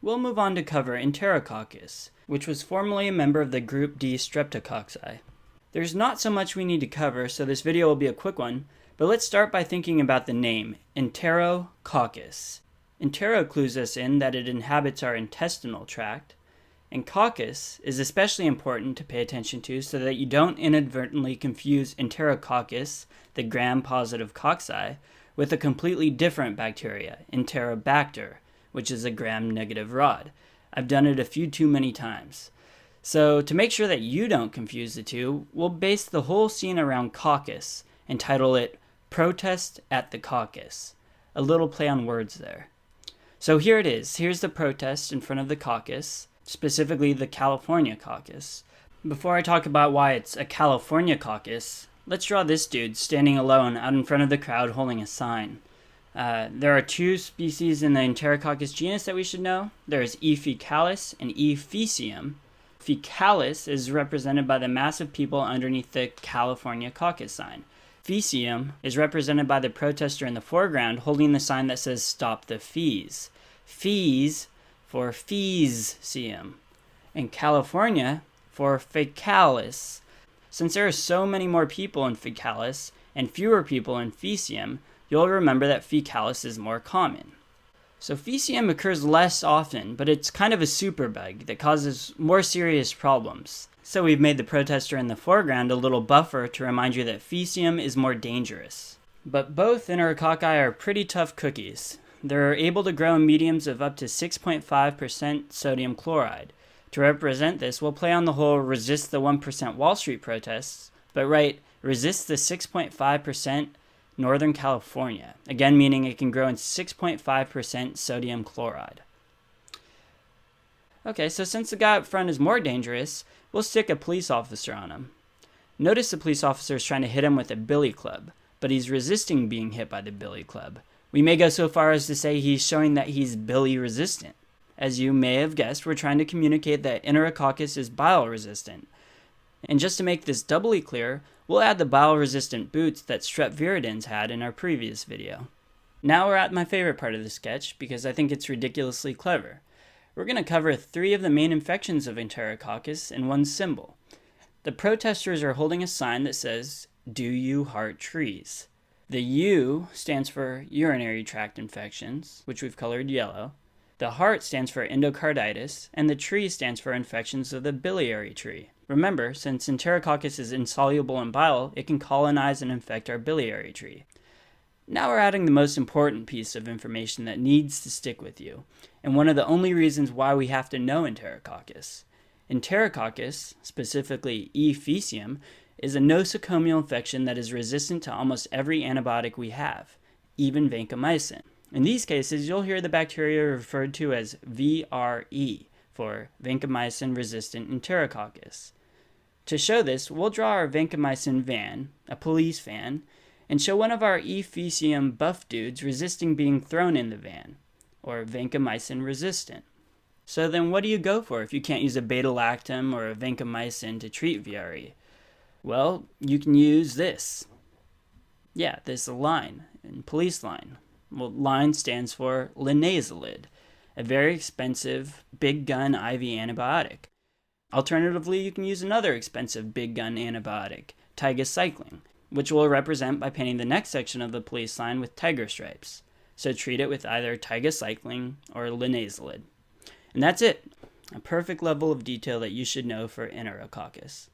we'll move on to cover Enterococcus, which was formerly a member of the group D Streptococci. There's not so much we need to cover, so this video will be a quick one, but let's start by thinking about the name, Enterococcus. Entero clues us in that it inhabits our intestinal tract, and coccus is especially important to pay attention to so that you don't inadvertently confuse Enterococcus, the gram-positive cocci, with a completely different bacteria, Enterobacter, which is a gram-negative rod. I've done it a few too many times. So to make sure that you don't confuse the two, we'll base the whole scene around coccus and title it Protest at the Caucus. A little play on words there. So here it is. Here's the protest in front of the caucus, specifically the California caucus. Before I talk about why it's a California caucus, let's draw this dude standing alone out in front of the crowd holding a sign. There are two species in the Enterococcus genus that we should know. There's E. faecalis and E. faecium. Faecalis is represented by the mass of people underneath the California caucus sign. Faecium is represented by the protester in the foreground holding the sign that says Stop the Fees. Fees for faecium, and California for faecalis. Since there are so many more people in faecalis and fewer people in faecium, you'll remember that faecalis is more common. So faecium occurs less often, but it's kind of a superbug that causes more serious problems. So we've made the protester in the foreground a little buffer to remind you that faecium is more dangerous. But both Enterococci are pretty tough cookies. They're able to grow in mediums of up to 6.5% sodium chloride. To represent this, we'll play on the whole resist the 1% Wall Street protests, but write resist the 6.5% Northern California, again meaning it can grow in 6.5% sodium chloride. Okay, so since the guy up front is more dangerous, we'll stick a police officer on him. Notice the police officer is trying to hit him with a billy club, but he's resisting being hit by the billy club. We may go so far as to say he's showing that he's billy resistant. As you may have guessed, we're trying to communicate that Enterococcus is bile resistant. And just to make this doubly clear, we'll add the bile resistant boots that Strep viridans had in our previous video. Now we're at my favorite part of the sketch because I think it's ridiculously clever. We're going to cover 3 of the main infections of Enterococcus in one symbol. The protesters are holding a sign that says, "Do you heart trees?" The U stands for urinary tract infections, which we've colored yellow. The heart stands for endocarditis, and the tree stands for infections of the biliary tree. Remember, since Enterococcus is insoluble in bile, it can colonize and infect our biliary tree. Now we're adding the most important piece of information that needs to stick with you, and one of the only reasons why we have to know Enterococcus. Enterococcus, specifically E. faecium, is a nosocomial infection that is resistant to almost every antibiotic we have, even vancomycin. In these cases, you'll hear the bacteria referred to as VRE, for vancomycin-resistant Enterococcus. To show this, we'll draw our vancomycin van, a police van, and show one of our E. faecium buff dudes resisting being thrown in the van, or vancomycin-resistant. So then what do you go for if you can't use a beta-lactam or a vancomycin to treat VRE? Well, you can use this. Yeah, this line, in police line. Well, line stands for linezolid, a very expensive big gun IV antibiotic. Alternatively, you can use another expensive big gun antibiotic, tigecycline, which we'll represent by painting the next section of the police line with tiger stripes. So treat it with either tigecycline or linezolid. And that's it. A perfect level of detail that you should know for Enterococcus.